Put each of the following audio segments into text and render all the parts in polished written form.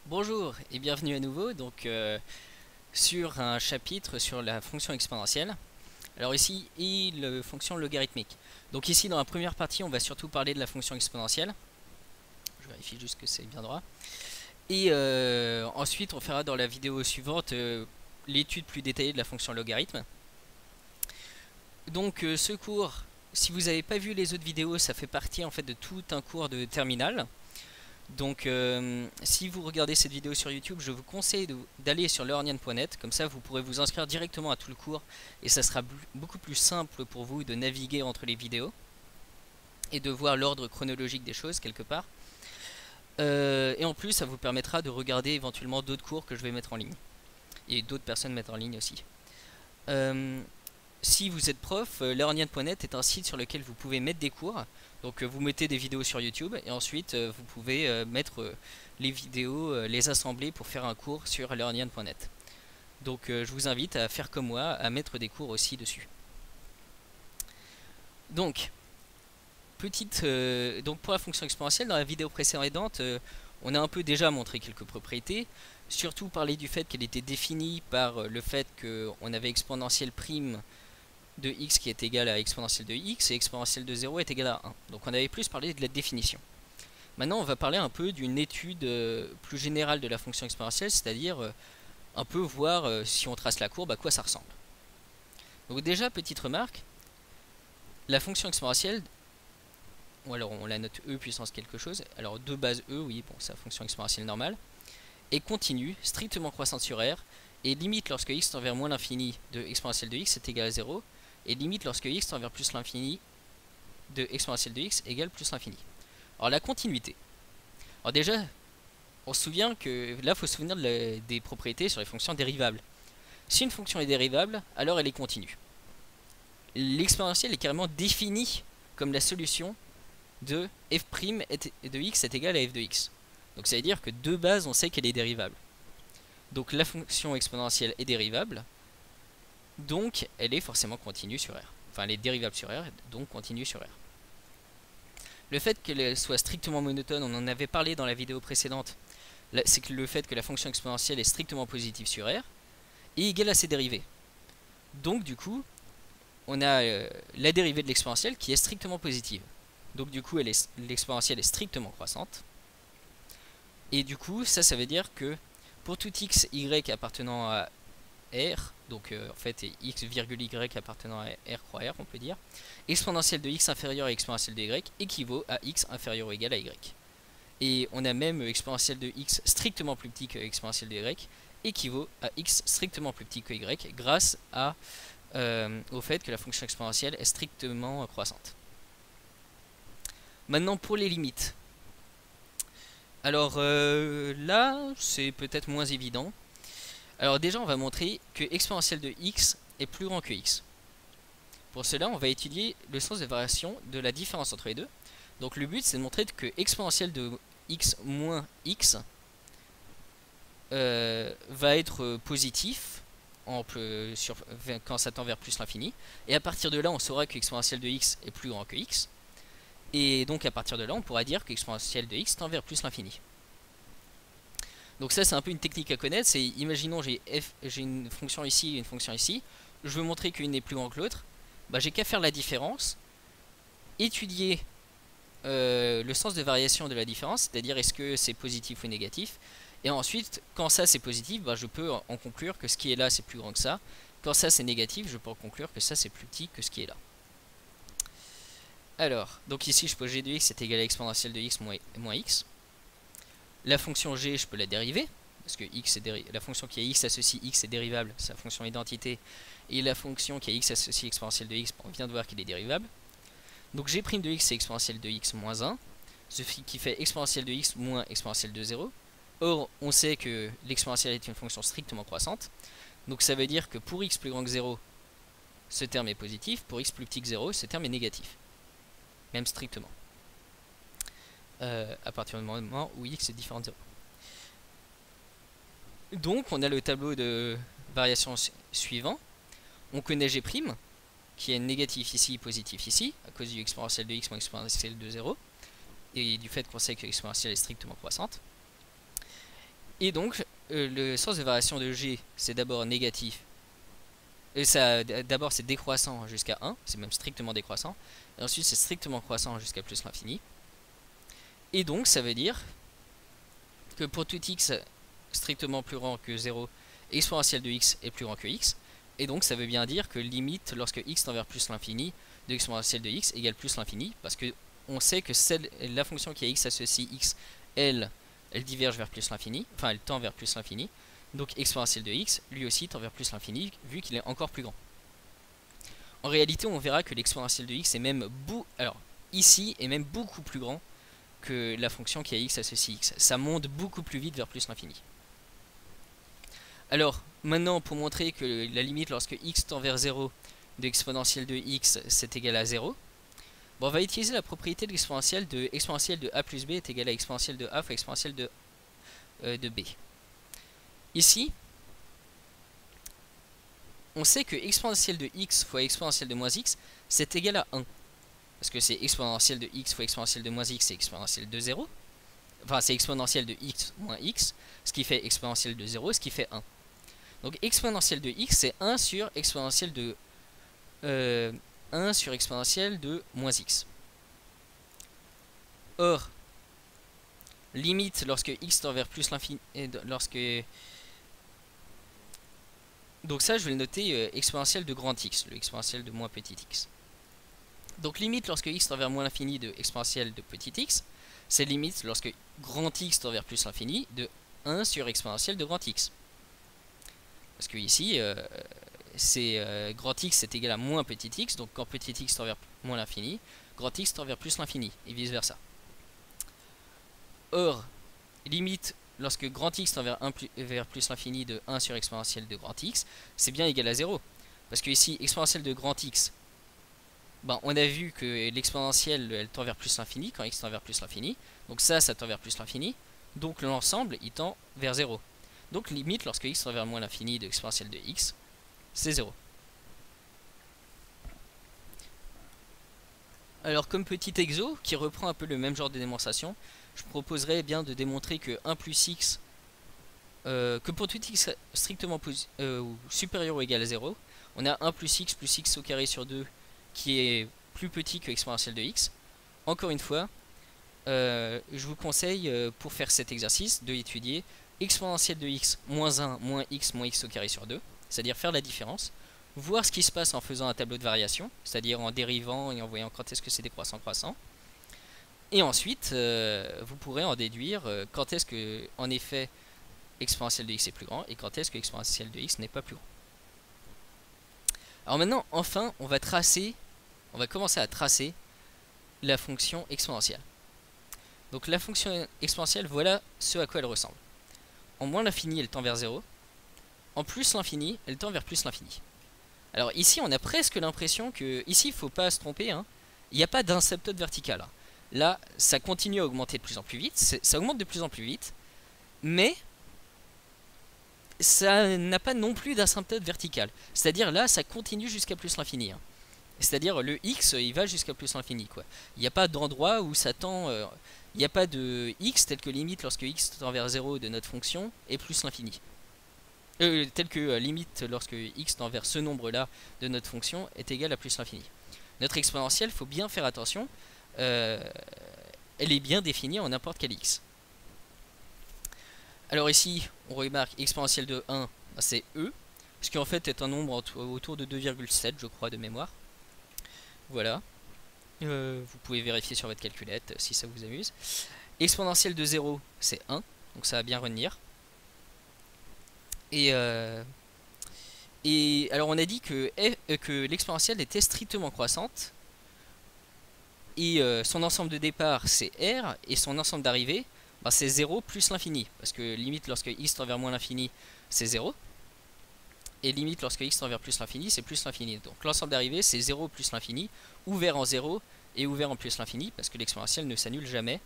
Bonjour et bienvenue à nouveau sur un chapitre sur la fonction exponentielle. Alors ici, la fonction logarithmique. Donc ici dans la première partie, on va surtout parler de la fonction exponentielle. Je vérifie juste que c'est bien droit. Et ensuite, on fera dans la vidéo suivante l'étude plus détaillée de la fonction logarithme. Donc ce cours, si vous n'avez pas vu les autres vidéos, ça fait partie en fait de tout un cours de terminale. Donc si vous regardez cette vidéo sur YouTube, je vous conseille d'aller sur learnian.net, comme ça vous pourrez vous inscrire directement à tout le cours et ça sera beaucoup plus simple pour vous de naviguer entre les vidéos et de voir l'ordre chronologique des choses quelque part. Et en plus ça vous permettra de regarder éventuellement d'autres cours que je vais mettre en ligne et d'autres personnes mettre en ligne aussi. Si vous êtes prof, learnian.net est un site sur lequel vous pouvez mettre des cours. Donc vous mettez des vidéos sur YouTube et ensuite vous pouvez mettre les vidéos, les assembler pour faire un cours sur learnian.net. Donc je vous invite à faire comme moi, à mettre des cours aussi dessus. Donc, donc pour la fonction exponentielle, dans la vidéo précédente, on a un peu déjà montré quelques propriétés. Surtout parler du fait qu'elle était définie par le fait qu'on avait exponentielle prime de x qui est égal à exponentielle de x et exponentielle de 0 est égal à 1. Donc on avait plus parlé de la définition. Maintenant on va parler un peu d'une étude plus générale de la fonction exponentielle, c'est-à-dire un peu voir si on trace la courbe à quoi ça ressemble. Donc déjà petite remarque, la fonction exponentielle, ou alors on la note e puissance quelque chose, alors de base e, oui bon c'est la fonction exponentielle normale, est continue, strictement croissante sur r, et limite lorsque x tend vers moins l'infini de exponentielle de x est égal à 0, et limite lorsque x tend vers plus l'infini de exponentielle de x égale plus l'infini. Alors la continuité. Alors déjà, on se souvient que là, il faut se souvenir des propriétés sur les fonctions dérivables. Si une fonction est dérivable, alors elle est continue. L'exponentielle est carrément définie comme la solution de f' de x est égal à f de x. Donc ça veut dire que de base, on sait qu'elle est dérivable. Donc la fonction exponentielle est dérivable, donc elle est forcément continue sur R. Enfin, elle est dérivable sur R, donc continue sur R. Le fait qu'elle soit strictement monotone, on en avait parlé dans la vidéo précédente, c'est que le fait que la fonction exponentielle est strictement positive sur R est égale à ses dérivées. Donc du coup, on a la dérivée de l'exponentielle qui est strictement positive. Donc du coup, l'exponentielle est strictement croissante. Et du coup, ça veut dire que pour tout x, y appartenant à R, donc en fait x virgule y appartenant à R croix R, on peut dire, exponentielle de x inférieure à exponentielle de y équivaut à x inférieur ou égal à y. Et on a même exponentielle de x strictement plus petit que exponentielle de y équivaut à x strictement plus petit que y grâce au fait que la fonction exponentielle est strictement croissante. Maintenant pour les limites. Alors là, c'est peut-être moins évident. Alors déjà, on va montrer que exponentielle de x est plus grand que x. Pour cela, on va étudier le sens de variation de la différence entre les deux. Donc le but, c'est de montrer que exponentielle de x moins x va être positif quand ça tend vers plus l'infini. Et à partir de là, on saura que exponentielle de x est plus grand que x. Et donc à partir de là, on pourra dire que exponentielle de x tend vers plus l'infini. Donc ça c'est un peu une technique à connaître, c'est imaginons j'ai une fonction ici et une fonction ici, je veux montrer qu'une est plus grande que l'autre, bah, j'ai qu'à faire la différence, étudier le sens de variation de la différence, c'est-à-dire est-ce que c'est positif ou négatif, et ensuite quand ça c'est positif, bah, je peux en conclure que ce qui est là c'est plus grand que ça, quand ça c'est négatif, je peux en conclure que ça c'est plus petit que ce qui est là. Alors, donc ici je pose g de x est égal à exponentielle de x moins x. La fonction g, je peux la dériver, parce que x est la fonction qui a x associe x est dérivable, c'est la fonction identité, et la fonction qui a x associe exponentielle de x, on vient de voir qu'elle est dérivable. Donc g' de x c'est exponentielle de x moins 1, ce qui fait exponentielle de x moins exponentielle de 0. Or, on sait que l'exponentielle est une fonction strictement croissante, donc ça veut dire que pour x plus grand que 0, ce terme est positif, pour x plus petit que 0, ce terme est négatif, même strictement. À partir du moment où x est différent de 0. Donc on a le tableau de variation suivant. On connaît g', qui est négatif ici, positif ici, à cause du exponentielle de x moins exponentielle de 0, et du fait qu'on sait que l'exponentielle est strictement croissante. Et donc, le sens de variation de g, c'est d'abord négatif. D'abord, c'est décroissant jusqu'à 1, c'est même strictement décroissant. Et ensuite, c'est strictement croissant jusqu'à plus l'infini. Et donc, ça veut dire que pour tout x strictement plus grand que 0, exponentielle de x est plus grand que x. Et donc, ça veut bien dire que limite, lorsque x tend vers plus l'infini, de exponentielle de x égale plus l'infini, parce que on sait que la fonction qui a x associe x, elle diverge vers plus l'infini, enfin elle tend vers plus l'infini, donc exponentielle de x, lui aussi tend vers plus l'infini, vu qu'il est encore plus grand. En réalité, on verra que l'exponentielle de x est même ici est même beaucoup plus grand que la fonction qui a x associe x. Ça monte beaucoup plus vite vers plus l'infini. Alors, maintenant, pour montrer que la limite lorsque x tend vers 0 de exponentielle de x, c'est égal à 0, bon, on va utiliser la propriété de l'exponentielle de a plus b est égal à exponentielle de a fois exponentielle de b. Ici, on sait que exponentielle de x fois exponentielle de moins x, c'est égal à 1. Parce que c'est exponentielle de x fois exponentielle de moins x, c'est exponentielle de 0. Enfin, c'est exponentielle de x moins x, ce qui fait exponentielle de 0, ce qui fait 1. Donc exponentielle de x, c'est 1 sur exponentielle de 1 sur exponentielle de moins x. Or, limite lorsque x tend vers plus l'infini, donc ça, je vais le noter exponentielle de grand x, le exponentielle de moins petit x. Donc limite lorsque x tend vers moins l'infini de exponentielle de petit x, c'est limite lorsque grand x tend vers plus l'infini de 1 sur exponentielle de grand x. Parce que ici, grand x c'est égal à moins petit x, donc quand petit x tend vers moins l'infini, grand x tend vers plus l'infini, et vice versa. Or, limite lorsque grand x tend vers plus l'infini de 1 sur exponentielle de grand x, c'est bien égal à 0. Parce que ici, exponentielle de grand x, ben, on a vu que l'exponentielle elle tend vers plus l'infini quand x tend vers plus l'infini. Donc ça tend vers plus l'infini. Donc l'ensemble il tend vers 0. Donc limite lorsque x tend vers moins l'infini de exponentielle de x, c'est 0. Alors comme petit exo qui reprend un peu le même genre de démonstration, je proposerais bien de démontrer que 1 plus x, que pour tout x strictement supérieur ou égal à 0, on a 1 plus x au carré sur 2 qui est plus petit que exponentielle de x. Encore une fois, je vous conseille pour faire cet exercice de étudier exponentielle de x moins 1 moins x au carré sur 2, c'est-à-dire faire la différence, voir ce qui se passe en faisant un tableau de variation, c'est-à-dire en dérivant et en voyant quand est-ce que c'est décroissant croissant. Et ensuite, vous pourrez en déduire quand est-ce que, en effet, exponentielle de x est plus grand et quand est-ce que exponentielle de x n'est pas plus grand. Alors maintenant, enfin, on va commencer à tracer la fonction exponentielle. Donc la fonction exponentielle, voilà ce à quoi elle ressemble. En moins l'infini, elle tend vers 0. En plus l'infini, elle tend vers plus l'infini. Alors ici, on a presque l'impression que... Ici, il ne faut pas se tromper, hein. Il n'y a pas d'asymptote vertical. Hein. Là, ça continue à augmenter de plus en plus vite. Ça augmente de plus en plus vite. Mais ça n'a pas non plus d'asymptote vertical. C'est-à-dire là, ça continue jusqu'à plus l'infini. Hein. C'est-à-dire le x, il va jusqu'à plus l'infini. Il n'y a pas d'endroit où ça tend... il n'y a pas de x tel que limite lorsque x tend vers 0 de notre fonction est plus l'infini. Tel que limite lorsque x tend vers ce nombre-là de notre fonction est égal à plus l'infini. Notre exponentielle, il faut bien faire attention. Elle est bien définie en n'importe quel x. Alors ici, on remarque exponentielle de 1, c'est e, ce qui en fait est un nombre autour de 2,7 je crois de mémoire. Voilà. Vous pouvez vérifier sur votre calculette si ça vous amuse. Exponentielle de 0, c'est 1, donc ça va bien retenir. Et alors on a dit que l'exponentielle était strictement croissante. Et son ensemble de départ c'est R, et son ensemble d'arrivée bah, c'est 0 plus l'infini. Parce que limite lorsque x tend vers moins l'infini, c'est 0. Et limite lorsque x tend vers plus l'infini, c'est plus l'infini. Donc l'ensemble d'arrivée c'est 0 plus l'infini, ouvert en 0 et ouvert en plus l'infini, parce que l'exponentielle ne s'annule jamais.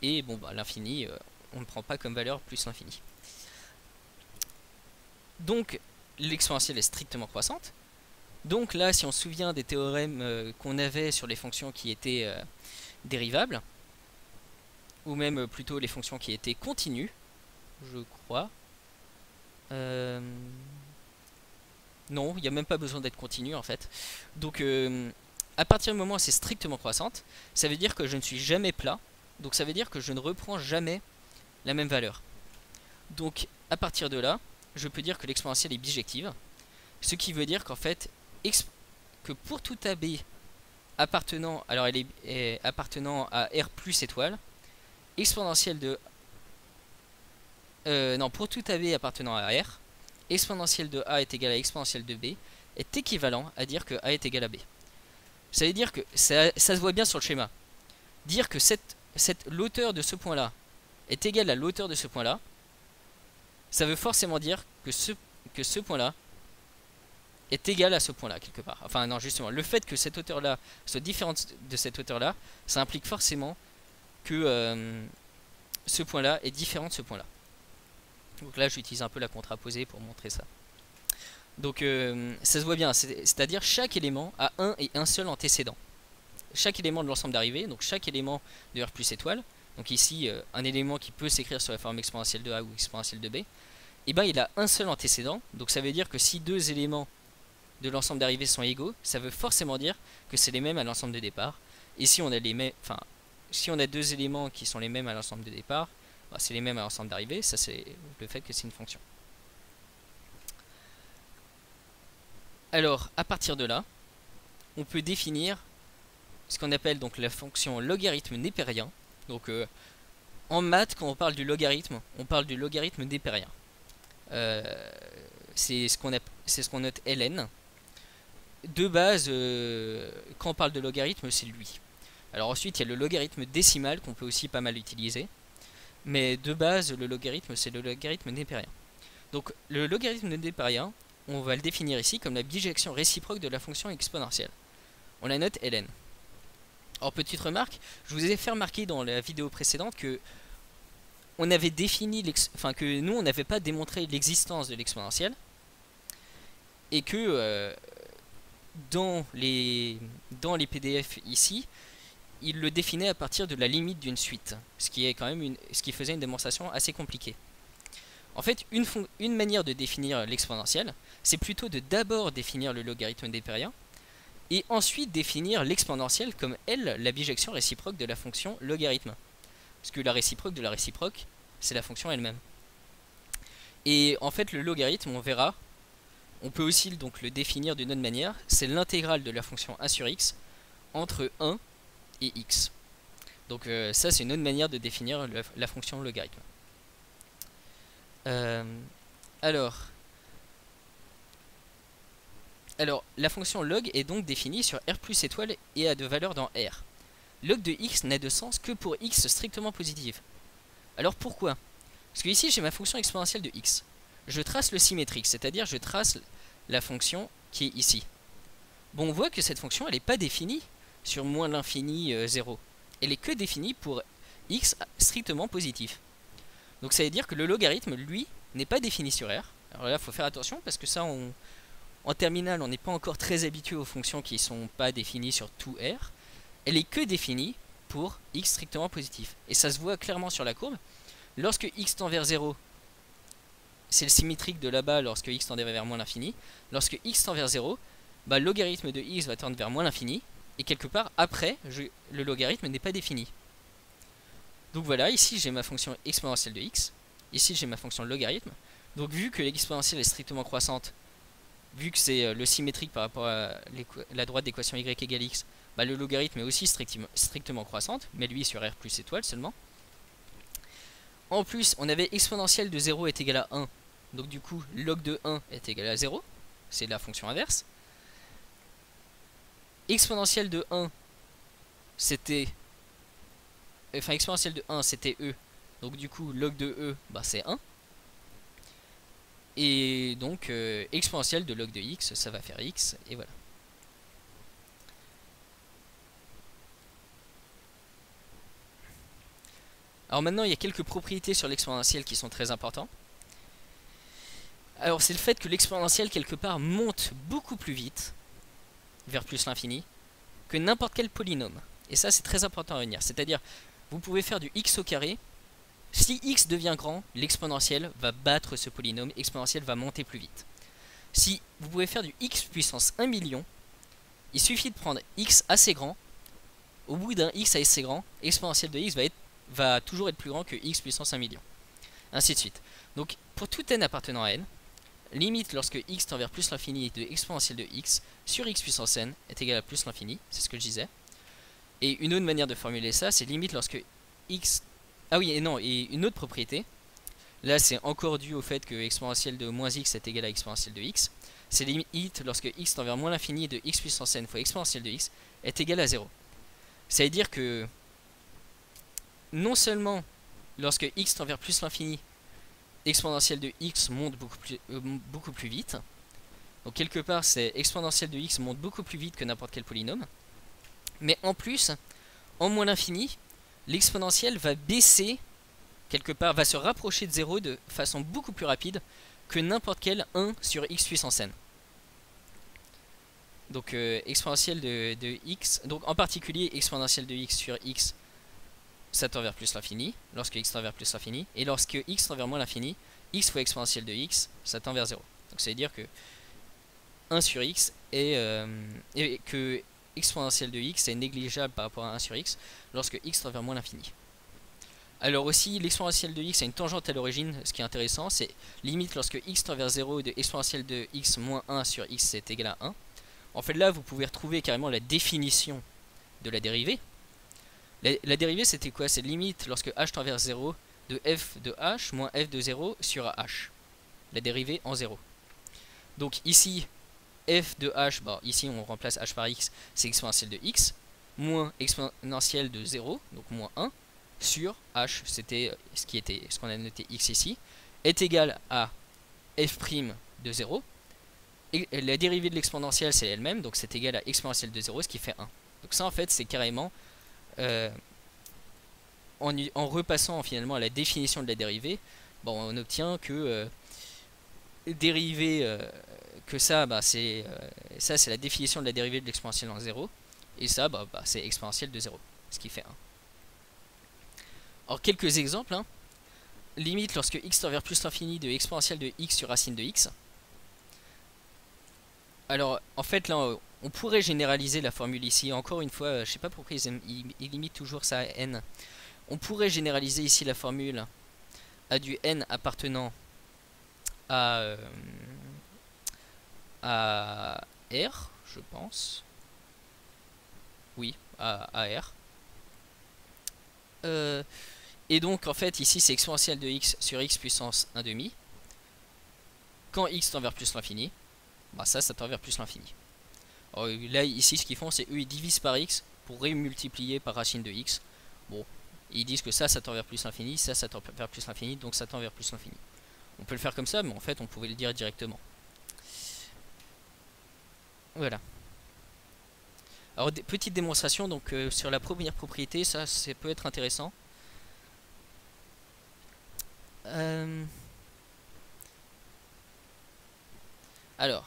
Et bon bah l'infini, on ne prend pas comme valeur plus l'infini. Donc l'exponentielle est strictement croissante. Donc là, si on se souvient des théorèmes qu'on avait sur les fonctions qui étaient dérivables, ou même plutôt les fonctions qui étaient continues, je crois. Non, il n'y a même pas besoin d'être continu en fait. Donc à partir du moment où c'est strictement croissante, ça veut dire que je ne suis jamais plat. Donc ça veut dire que je ne reprends jamais la même valeur. Donc à partir de là, je peux dire que l'exponentielle est bijective. Ce qui veut dire qu'en fait, que pour tout AB appartenant, alors elle est appartenant à R plus étoile, exponentielle de... non, pour tout AB appartenant à R, exponentielle de A est égale à exponentielle de B est équivalent à dire que A est égal à B. Ça veut dire que ça se voit bien sur le schéma. Dire que l'auteur de ce point-là est égal à l'auteur de ce point-là, ça veut forcément dire que ce point-là est égal à ce point-là, quelque part. Enfin, non, justement, le fait que cette hauteur-là soit différente de cette hauteur-là, ça implique forcément que ce point-là est différent de ce point-là. Donc là, j'utilise un peu la contraposée pour montrer ça. Donc, ça se voit bien, c'est-à-dire chaque élément a un et un seul antécédent. Chaque élément de l'ensemble d'arrivée, donc chaque élément de R plus étoile, donc ici, un élément qui peut s'écrire sur la forme exponentielle de A ou exponentielle de B, et ben il a un seul antécédent, donc ça veut dire que si deux éléments de l'ensemble d'arrivée sont égaux, ça veut forcément dire que c'est les mêmes à l'ensemble de départ. Et si on a si on a deux éléments qui sont les mêmes à l'ensemble de départ, bah, c'est les mêmes à l'ensemble d'arrivée, ça c'est le fait que c'est une fonction. Alors, à partir de là, on peut définir ce qu'on appelle donc la fonction logarithme népérien. Donc, en maths, quand on parle du logarithme, on parle du logarithme népérien. C'est ce qu'on note ln. De base, quand on parle de logarithme, c'est lui. Alors ensuite, il y a le logarithme décimal qu'on peut aussi pas mal utiliser. Mais de base, le logarithme, c'est le logarithme népérien. Donc, le logarithme népérien, on va le définir ici comme la bijection réciproque de la fonction exponentielle. On la note ln. Alors, petite remarque, je vous ai fait remarquer dans la vidéo précédente que on avait défini, que nous, on n'avait pas démontré l'existence de l'exponentielle. Et que dans les PDF ici, il le définait à partir de la limite d'une suite, ce qui est quand même ce qui faisait une démonstration assez compliquée. En fait, une manière de définir l'exponentielle, c'est plutôt de d'abord définir le logarithme népérien, et ensuite définir l'exponentielle comme, elle, la bijection réciproque de la fonction logarithme. Parce que la réciproque de la réciproque, c'est la fonction elle-même. Et en fait, le logarithme, on verra, on peut aussi donc le définir d'une autre manière, c'est l'intégrale de la fonction 1 sur x entre 1 et x. Donc ça, c'est une autre manière de définir la fonction logarithme. Alors, la fonction log est donc définie sur R plus étoile et a de valeur dans R. Log de x n'a de sens que pour x strictement positive. Alors pourquoi? Parce que ici j'ai ma fonction exponentielle de x. Je trace le symétrique, c'est-à-dire je trace la fonction qui est ici. Bon, on voit que cette fonction elle n'est pas définie sur moins l'infini 0. Elle est que définie pour x strictement positif. Donc ça veut dire que le logarithme, lui, n'est pas défini sur R. Alors là, il faut faire attention parce que ça, en terminale, on n'est pas encore très habitué aux fonctions qui ne sont pas définies sur tout R. Elle est que définie pour x strictement positif. Et ça se voit clairement sur la courbe. Lorsque x tend vers 0, c'est le symétrique de là-bas lorsque x tend vers moins l'infini. Lorsque x tend vers 0, bah, le logarithme de x va tendre vers moins l'infini. Et quelque part, après, le logarithme n'est pas défini. Donc voilà, ici j'ai ma fonction exponentielle de x. Ici j'ai ma fonction logarithme. Donc vu que l'exponentielle est strictement croissante, vu que c'est le symétrique par rapport à la droite d'équation y égale x, bah, le logarithme est aussi strictement croissante, mais lui sur R plus étoile seulement. En plus, on avait exponentielle de 0 est égal à 1. Donc du coup, log de 1 est égal à 0. C'est la fonction inverse. Exponentielle de 1, c'était... Enfin, exponentielle de 1, c'était e. Donc du coup, log de e, bah, c'est 1. Et donc, exponentielle de log de x, ça va faire x, et voilà. Alors maintenant, il y a quelques propriétés sur l'exponentielle qui sont très importantes. Alors, c'est le fait que l'exponentielle, quelque part, monte beaucoup plus vite, vers plus l'infini, que n'importe quel polynôme. Et ça, c'est très important à retenir. C'est-à-dire, vous pouvez faire du x au carré Si x devient grand, l'exponentielle va battre ce polynôme, l'exponentielle va monter plus vite. Si vous pouvez faire du x puissance 1 million, il suffit de prendre x assez grand. Au bout d'un x assez grand, l'exponentielle de x va toujours être plus grand que x puissance 1 million. Ainsi de suite. Donc pour tout n appartenant à n, limite lorsque x tend vers plus l'infini de exponentielle de x sur x puissance n est égal à plus l'infini, c'est ce que je disais. Et une autre manière de formuler ça, c'est limite lorsque x... Ah oui, et non, et une autre propriété, là c'est encore dû au fait que exponentielle de moins x est égal à exponentielle de x, c'est limite lorsque x tend vers moins l'infini de x puissance n fois exponentielle de x est égal à 0. Ça veut dire que non seulement lorsque x tend vers plus l'infini, exponentielle de x monte beaucoup plus vite. Donc quelque part, c'est exponentielle de x monte beaucoup plus vite que n'importe quel polynôme. Mais en plus, en moins l'infini, l'exponentielle va baisser, quelque part, va se rapprocher de 0 de façon beaucoup plus rapide que n'importe quel 1 sur x puissance n. Donc exponentielle de x, donc en particulier exponentielle de x sur x, ça tend vers plus l'infini, lorsque x tend vers plus l'infini, et lorsque x tend vers moins l'infini, x fois exponentielle de x, ça tend vers 0. Donc ça veut dire que 1 sur x et que exponentielle de x est négligeable par rapport à 1 sur x lorsque x tend vers moins l'infini. Alors aussi, l'exponentielle de x a une tangente à l'origine, ce qui est intéressant, c'est limite lorsque x tend vers 0 de exponentielle de x moins 1 sur x est égal à 1. En fait là, vous pouvez retrouver carrément la définition de la dérivée. La dérivée c'était quoi? C'est limite lorsque h tend vers 0 de f de h moins f de 0 sur h. La dérivée en 0. Donc ici, f de h, bon, ici on remplace h par x, c'est exponentielle de x, moins exponentielle de 0, donc moins 1, sur h, c'était ce qu'on a noté x ici, est égal à f' de 0. Et la dérivée de l'exponentielle c'est elle-même, donc c'est égal à exponentielle de 0, ce qui fait 1. Donc ça en fait c'est carrément en repassant finalement à la définition de la dérivée, bon, on obtient que dérivée que ça, bah, c'est la définition de la dérivée de l'exponentielle en 0, et ça c'est exponentielle de 0, ce qui fait 1. Alors quelques exemples, hein. Limite lorsque x tend vers plus l'infini de exponentielle de x sur racine de x. Alors en fait là on pourrait généraliser la formule ici, encore une fois, je sais pas pourquoi ils limitent toujours ça à n. On pourrait généraliser ici la formule à du n appartenant à R, je pense. Oui, à R. Et donc en fait ici c'est exponentielle de x sur x puissance 1 demi. Quand x tend vers plus l'infini, bah ça tend vers plus l'infini. Là ici ce qu'ils font c'est eux ils divisent par x pour rémultiplier par racine de x. Bon, ils disent que ça tend vers plus l'infini, ça tend vers plus l'infini, donc ça tend vers plus l'infini. On peut le faire comme ça, mais en fait on pouvait le dire directement. Voilà. Alors petite démonstration donc sur la première propriété, ça peut être intéressant. Alors,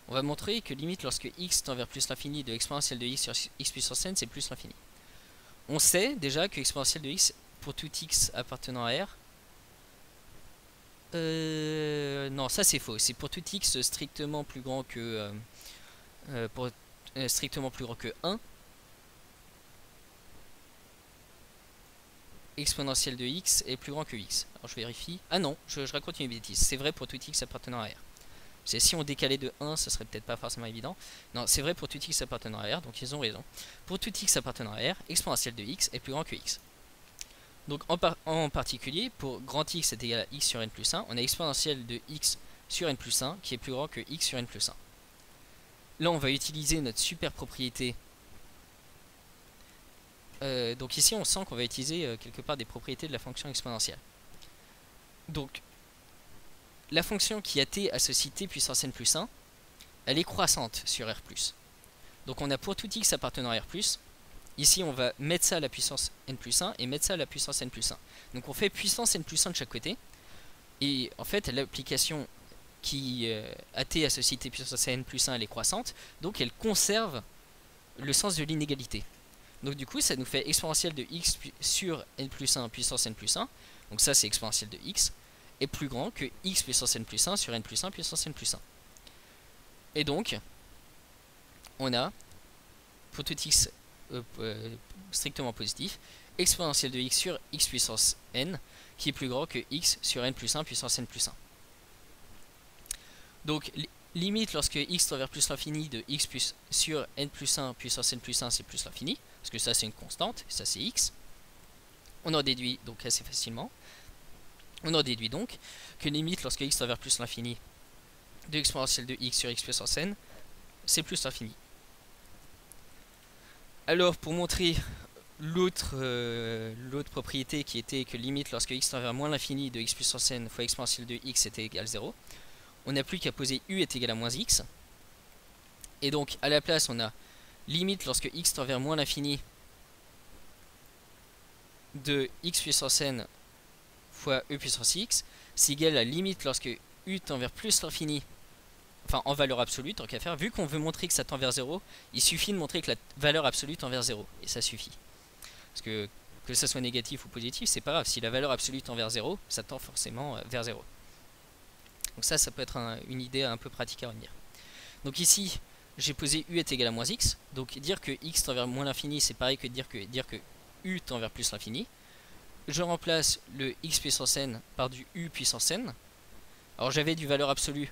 on va montrer que limite lorsque x tend vers plus l'infini de exponentielle de x sur x puissance n, c'est plus l'infini. On sait déjà que exponentielle de x pour tout x appartenant à R. Non, ça c'est faux. C'est pour tout x strictement plus grand que strictement plus grand que 1. Exponentielle de x est plus grand que x. Alors je vérifie. Ah non, je raconte une bêtise. C'est vrai pour tout x appartenant à R. Si on décalait de 1, ça serait peut-être pas forcément évident. Non, c'est vrai pour tout x appartenant à R, donc ils ont raison. Pour tout x appartenant à R, exponentielle de x est plus grand que x. Donc en particulier, pour grand x est égal à x sur n plus 1, on a exponentielle de x sur n plus 1 qui est plus grand que x sur n plus 1. Là, on va utiliser notre super propriété. Donc ici, on sent qu'on va utiliser quelque part des propriétés de la fonction exponentielle. Donc, la fonction qui a t associe t puissance n plus 1, elle est croissante sur R+. Donc on a pour tout x appartenant à R+, ici on va mettre ça à la puissance n plus 1 et mettre ça à la puissance n plus 1. Donc on fait puissance n plus 1 de chaque côté. Et en fait l'application qui a t associe t puissance n plus 1 elle est croissante. Donc elle conserve le sens de l'inégalité. Donc du coup ça nous fait exponentielle de x sur n plus 1 puissance n plus 1 donc ça c'est exponentielle de x, est plus grand que x puissance n plus 1 sur n plus 1 puissance n plus 1. Et donc, on a, pour tout x strictement positif, exponentielle de x sur x puissance n, qui est plus grand que x sur n plus 1 puissance n plus 1. Donc, limite lorsque x tend vers plus l'infini de x plus sur n plus 1 puissance n plus 1, c'est plus l'infini, parce que ça c'est une constante, ça c'est x. On en déduit donc assez facilement. On en déduit donc que limite lorsque x tend vers plus l'infini de exponentielle de x sur x puissance n, c'est plus l'infini. Alors pour montrer l'autre propriété qui était que limite lorsque x tend vers moins l'infini de x puissance n fois exponentielle de x était égal à 0, on n'a plus qu'à poser u est égal à moins x. Et donc à la place on a limite lorsque x tend vers moins l'infini de x puissance n fois e puissance x, c'est égal à limite lorsque u tend vers plus l'infini, enfin en valeur absolue tant qu'à faire. Vu qu'on veut montrer que ça tend vers 0, il suffit de montrer que la valeur absolue tend vers 0, et ça suffit. Parce que ça soit négatif ou positif, c'est pas grave, si la valeur absolue tend vers 0, ça tend forcément vers 0. Donc ça peut être une idée un peu pratique à retenir. Donc ici, j'ai posé u est égal à moins x. Donc dire que x tend vers moins l'infini, c'est pareil que dire que u tend vers plus l'infini. Je remplace le x puissance n par du u puissance n. Alors j'avais du valeur absolue.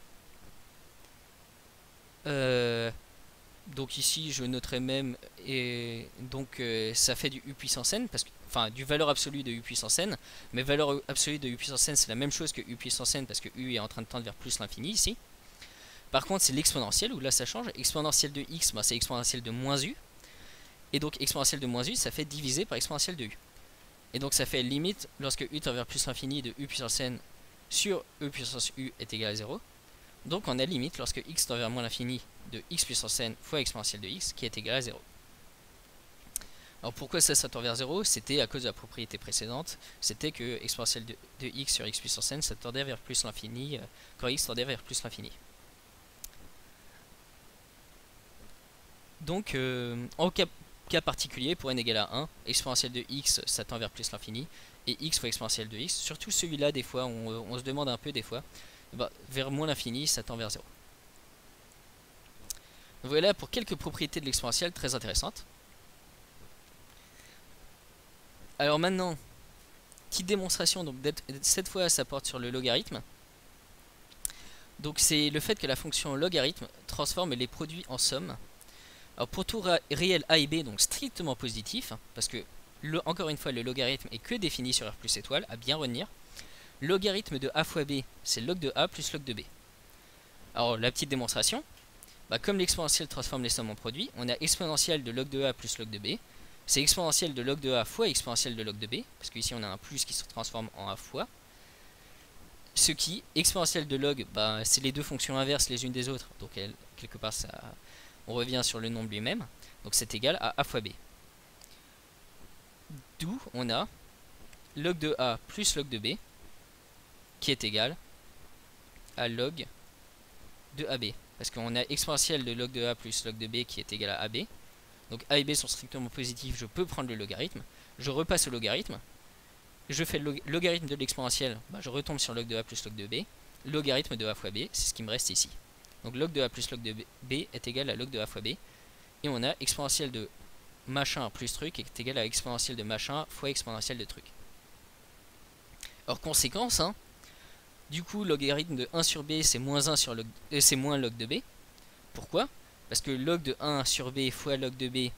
Donc ici, je noterai même, et donc ça fait du u puissance n, parce que, enfin du valeur absolue de u puissance n, mais valeur absolue de u puissance n c'est la même chose que u puissance n parce que u est en train de tendre vers plus l'infini ici. Par contre c'est l'exponentielle où là ça change, exponentielle de x c'est exponentielle de moins u, et donc exponentielle de moins u ça fait diviser par exponentielle de u. Et donc ça fait limite lorsque u tend vers plus l'infini de u puissance n sur e puissance u est égal à 0. Donc on a limite lorsque x tend vers moins l'infini de x puissance n fois exponentielle de x qui est égal à 0. Alors pourquoi ça tend vers 0? C'était à cause de la propriété précédente, c'était que exponentielle de x sur x puissance n ça tendait vers plus l'infini quand x tendait vers plus l'infini. Donc en cas particulier, pour n égale à 1, exponentielle de x ça tend vers plus l'infini, et x fois exponentielle de x, surtout celui-là des fois, on se demande un peu des fois, bah, vers moins l'infini ça tend vers 0. Donc voilà pour quelques propriétés de l'exponentielle très intéressantes. Alors maintenant, petite démonstration, donc cette fois ça porte sur le logarithme. Donc c'est le fait que la fonction logarithme transforme les produits en somme. Alors pour tout réel a et b, donc strictement positif, parce que encore une fois le logarithme est que défini sur r plus étoile, à bien retenir. Logarithme de a fois b, c'est log de a plus log de b. Alors la petite démonstration, bah, comme l'exponentielle transforme les sommes en produits, on a exponentielle de log de a plus log de b. C'est exponentielle de log de a fois exponentielle de log de b, parce qu'ici on a un plus qui se transforme en a fois. Ce qui, exponentielle de log, bah, c'est les deux fonctions inverses les unes des autres, donc quelque part ça, on revient sur le nombre lui-même, donc c'est égal à a fois b. D'où on a log de a plus log de b, qui est égal à log de ab, parce qu'on a exponentielle de log de a plus log de b qui est égal à ab. Donc a et b sont strictement positifs, je peux prendre le logarithme, je repasse au logarithme, je fais le logarithme de l'exponentielle, bah, je retombe sur log de a plus log de b, logarithme de a fois b, c'est ce qui me reste ici. Donc log de a plus log de b est égal à log de a fois b, et on a exponentielle de machin plus truc est égal à exponentielle de machin fois exponentielle de truc. Alors conséquence, hein, du coup logarithme de 1 sur b c'est moins 1 sur log, c'est moins log de b. Pourquoi? Parce que log de 1 sur b fois log de b,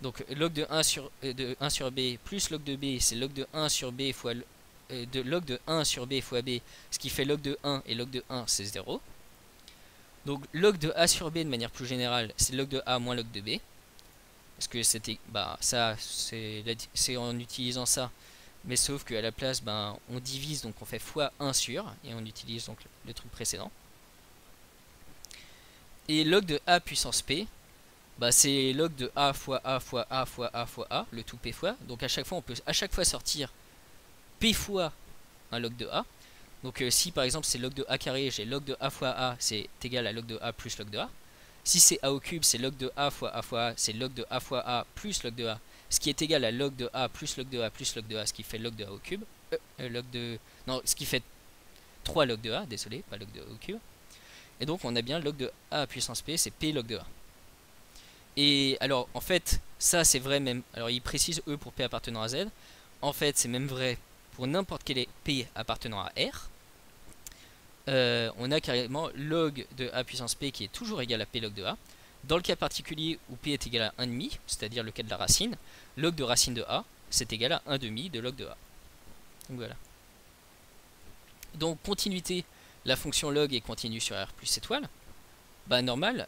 donc log de 1 sur b plus log de b, c'est log de 1 sur b fois de log de 1 sur b fois b, ce qui fait log de 1, et log de 1 c'est 0. Donc log de a sur b de manière plus générale, c'est log de a moins log de b. Parce que c'était, bah ça c'est en utilisant ça, mais sauf qu'à la place, ben, on divise, donc on fait fois 1 sur, et on utilise donc le truc précédent. Et log de a puissance p, bah, c'est log de a fois a fois a fois a fois a, le tout p fois. Donc à chaque fois, on peut à chaque fois sortir p fois un log de a. Donc si par exemple c'est log de a carré, j'ai log de a fois a, c'est égal à log de a plus log de a. Si c'est a au cube, c'est log de a fois a, c'est log de a fois a plus log de a, ce qui est égal à log de A plus log de A plus log de A, ce qui fait log de A au cube. Log de... Non, ce qui fait 3 log de A, désolé, pas log de A au cube. Et donc on a bien log de A puissance P, c'est P log de A. Et alors en fait, ça c'est vrai même, alors ils précisent E pour P appartenant à Z. En fait c'est même vrai pour n'importe quel P appartenant à R. On a carrément log de A puissance P qui est toujours égal à P log de A. Dans le cas particulier où P est égal à 1,5, c'est-à-dire le cas de la racine, log de racine de A, c'est égal à 1,5 de log de A. Donc voilà. Donc continuité, la fonction log est continue sur R plus étoile. Bah normal.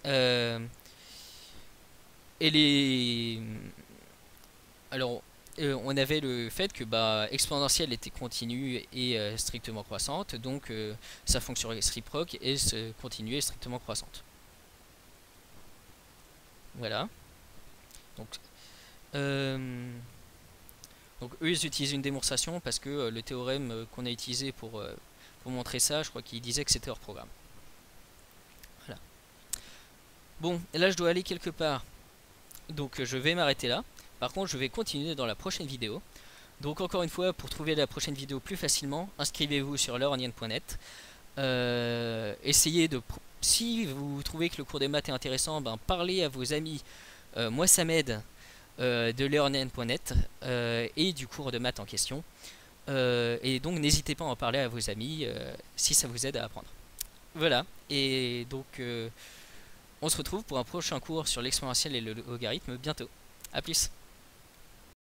Elle est... Alors, on avait le fait que bah, exponentielle était continue et strictement croissante, donc sa fonction réciproque est continue et strictement croissante. Voilà. Donc eux ils utilisent une démonstration parce que le théorème qu'on a utilisé pour montrer ça, je crois qu'ils disaient que c'était hors programme. Voilà. Bon, et là je dois aller quelque part, donc je vais m'arrêter là. Par contre je vais continuer dans la prochaine vidéo. Donc encore une fois, pour trouver la prochaine vidéo plus facilement, inscrivez-vous sur learnien.net. Essayez de... Si vous trouvez que le cours des maths est intéressant, ben, parlez à vos amis. Moi ça m'aide de learnien.net et du cours de maths en question. Et donc n'hésitez pas à en parler à vos amis si ça vous aide à apprendre. Voilà, et donc on se retrouve pour un prochain cours sur l'exponentielle et le logarithme bientôt. A plus.